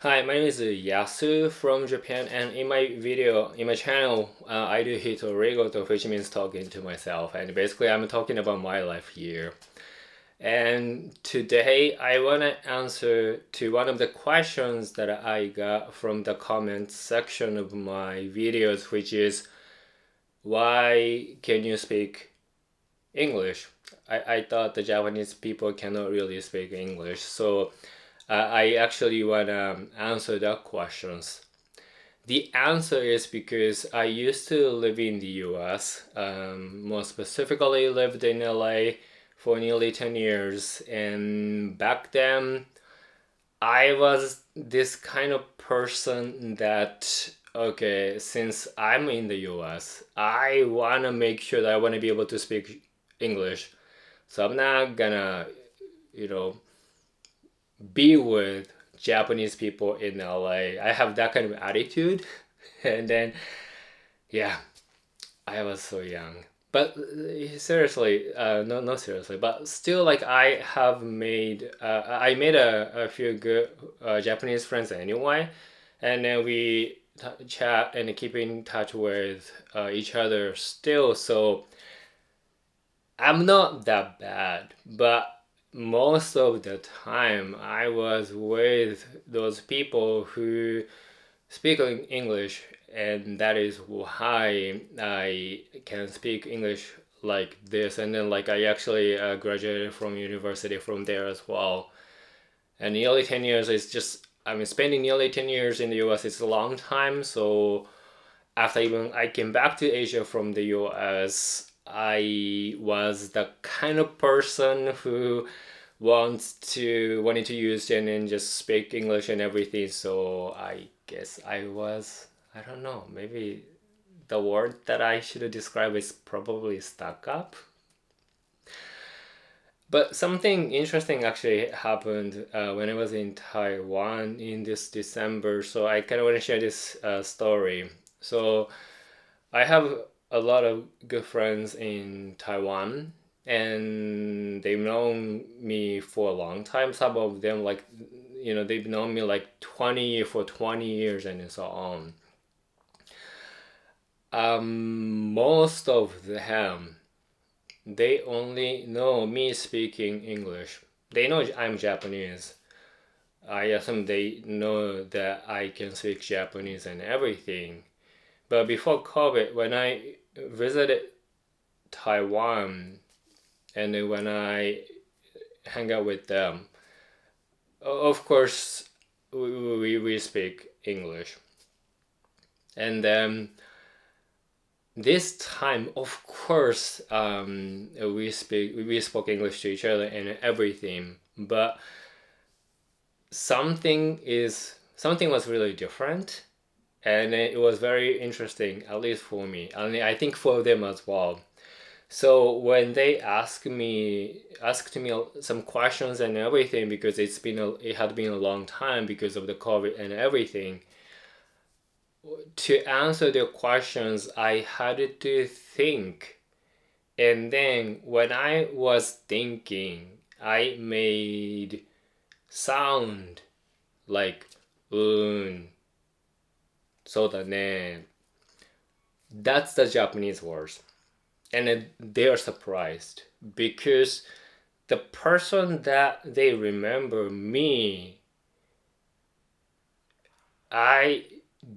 Hi, my name is Yasu from Japan, and in my channel, I do hitorigoto, which means talking to myself, and basically I'm talking about my life here. And today I want to answer to one of the questions that I got from the comment section of my videos, which is why can you speak English? I thought the Japanese people cannot really speak English, so I actually want to answer that questions. The answer is because I used to live in the US, more specifically lived in LA for nearly 10 years. And back then, I was this kind of person that, okay, since I'm in the US, I want to make sure that I want to be able to speak English. So I'm not gonna, you know, be with Japanese people in LA. I have that kind of attitude. And then, yeah, I was so young. But seriously, no, not seriously, but still, like I made a few good Japanese friends anyway, and then we chat and keep in touch with each other still. So I'm not that bad, but most of the time I was with those people who speak English, and that is why I can speak English like this. And then, like, I actually graduated from university from there as well. And nearly 10 years is just, I mean, spending nearly 10 years in the US is a long time. So after even I came back to Asia from the US, I was the kind of person who wanted to use and then just speak English and everything. So I guess I don't know, maybe the word that I should describe is probably stuck up. But something interesting actually happened when I was in Taiwan in this December. So I kind of want to share this story. So I have a lot of good friends in Taiwan, and they've known me for a long time. Some of them, like, they've known me like 20 years and so on. Most of them, they only know me speaking English. They know I'm Japanese. I assume they know that I can speak Japanese and everything. But before COVID, when I visited Taiwan, and then when I hang out with them, of course, we speak English. And then this time, of course, we spoke English to each other and everything. But something was really different, and it was very interesting, at least for me. I mean, I think for them as well. So when they asked me some questions and everything, because it had been a long time because of the COVID and everything. To answer their questions, I had to think, and then when I was thinking, I made sound like そうだね. That's the Japanese words, and they are surprised because the person that they remember me, I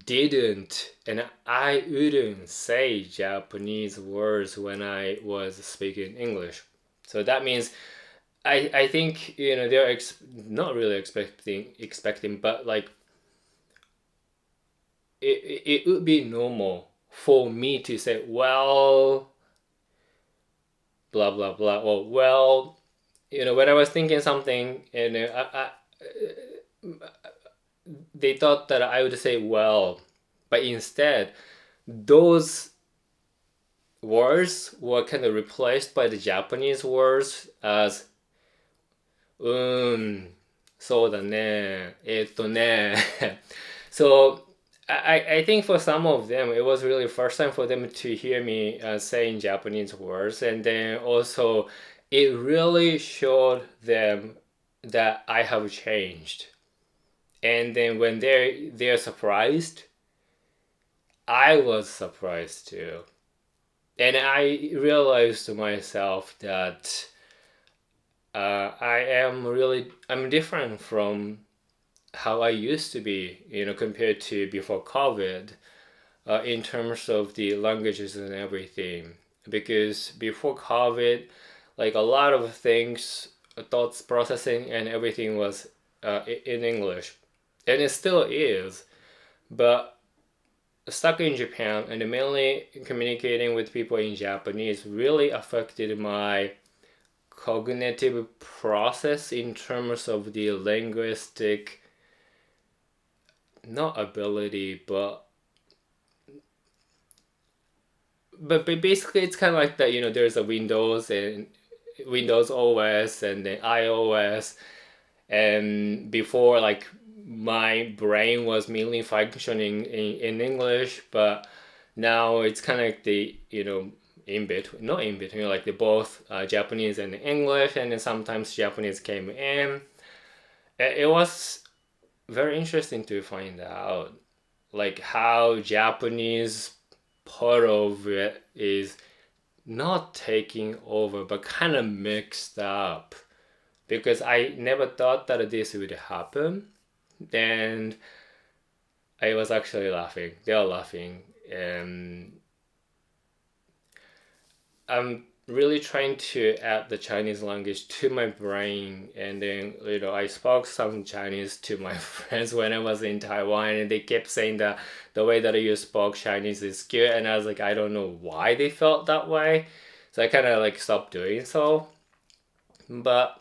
didn't, and I wouldn't say Japanese words when I was speaking English. So that means I think they're not really expecting, but like it would be normal for me to say, well, blah blah blah, or well, when I was thinking something, and they thought that I would say well, but instead those words were kind of replaced by the Japanese words as そうだねso I think for some of them it was really first time for them to hear me saying Japanese words, and then also it really showed them that I have changed. And then when they're surprised, I was surprised too. And I realized to myself that I'm different from how I used to be, compared to before COVID, in terms of the languages and everything. Because before COVID, like a lot of things, thoughts processing and everything was in English, and it still is. But stuck in Japan and mainly communicating with people in Japanese really affected my cognitive process in terms of the linguistic, not ability, but basically it's kind of like that. There's a Windows and Windows OS and then iOS, and before, like, my brain was mainly functioning in English, but now it's kind of like the in between, not in between, like the both Japanese and English, and then sometimes Japanese came in. It was very interesting to find out like how Japanese part of it is not taking over but kind of mixed up, because I never thought that this would happen. And I was actually laughing. They are laughing. And I'm really trying to add the Chinese language to my brain. And then, I spoke some Chinese to my friends when I was in Taiwan, and they kept saying that the way that you spoke Chinese is good. And I was like, I don't know why they felt that way. So I kind of like stopped doing so. But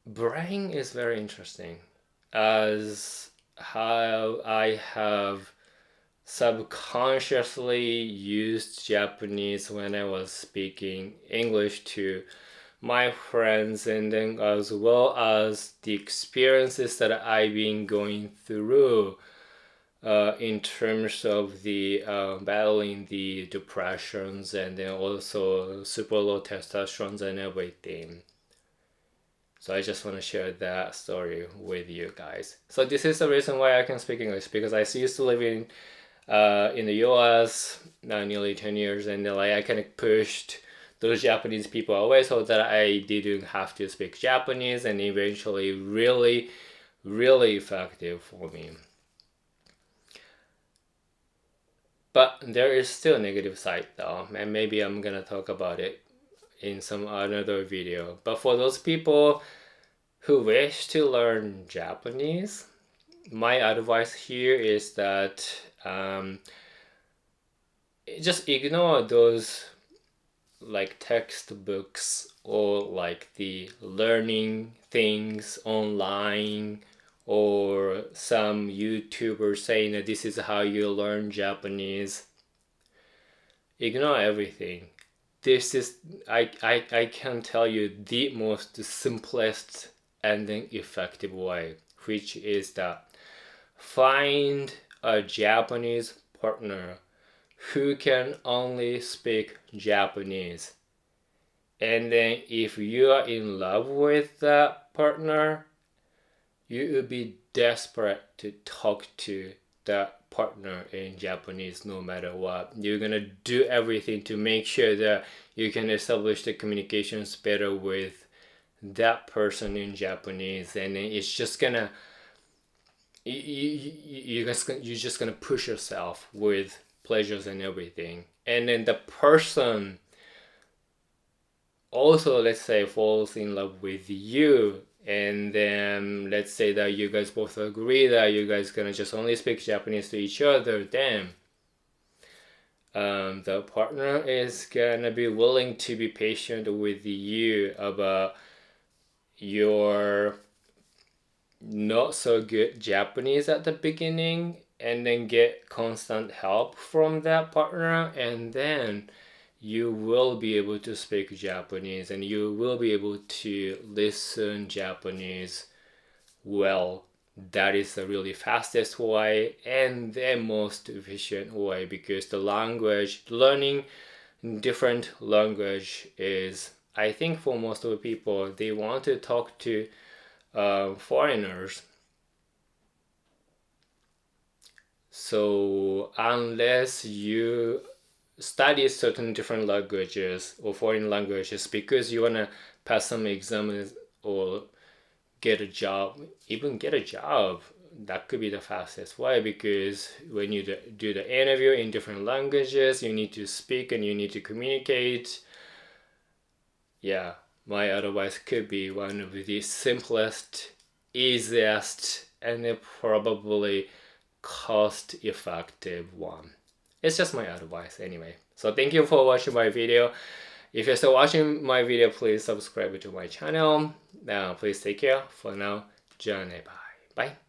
brain is very interesting, as how I have subconsciously used Japanese when I was speaking English to my friends, and then as well as the experiences that I've been going through in terms of the battling the depressions, and then also super low testosterone and everything. So I just want to share that story with you guys. So this is the reason why I can speak English, because I used to live in the US nearly 10 years, and then like I kind of pushed those Japanese people away so that I didn't have to speak Japanese, and eventually really, really effective for me. But there is still a negative side though, and maybe I'm gonna talk about it in some another video. But for those people who wish to learn Japanese, my advice here is that just ignore those like textbooks or like the learning things online, or some YouTubers saying that this is how you learn Japanese. Ignore everything. This is, I can tell you, the most simplest and then effective way, which is that find a Japanese partner who can only speak Japanese. And then if you are in love with that partner, you will be desperate to talk to that partner in Japanese no matter what. You're gonna do everything to make sure that you can establish the communications better with that person in Japanese, and it's just gonna you're just gonna push yourself with pleasures and everything. And then the person also, let's say, falls in love with you, and then let's say that you guys both agree that you guys gonna just only speak Japanese to each other, then the partner is gonna be willing to be patient with you about your not so good Japanese at the beginning, and then get constant help from that partner, and then you will be able to speak Japanese, and you will be able to listen Japanese well. That is the really fastest way and the most efficient way, because the language, learning different language is, I think for most of the people, they want to talk to foreigners, So unless you study certain different languages or foreign languages because you want to pass some exams or get a job, even get a job, that could be the fastest way, because when you do the interview in different languages, you need to speak and you need to communicate. Yeah, my advice could be one of the simplest, easiest, and probably cost effective one. It's just my advice anyway. So thank you for watching my video. If you're still watching my video, please subscribe to my channel. Now please take care. For now, Bye. Bye.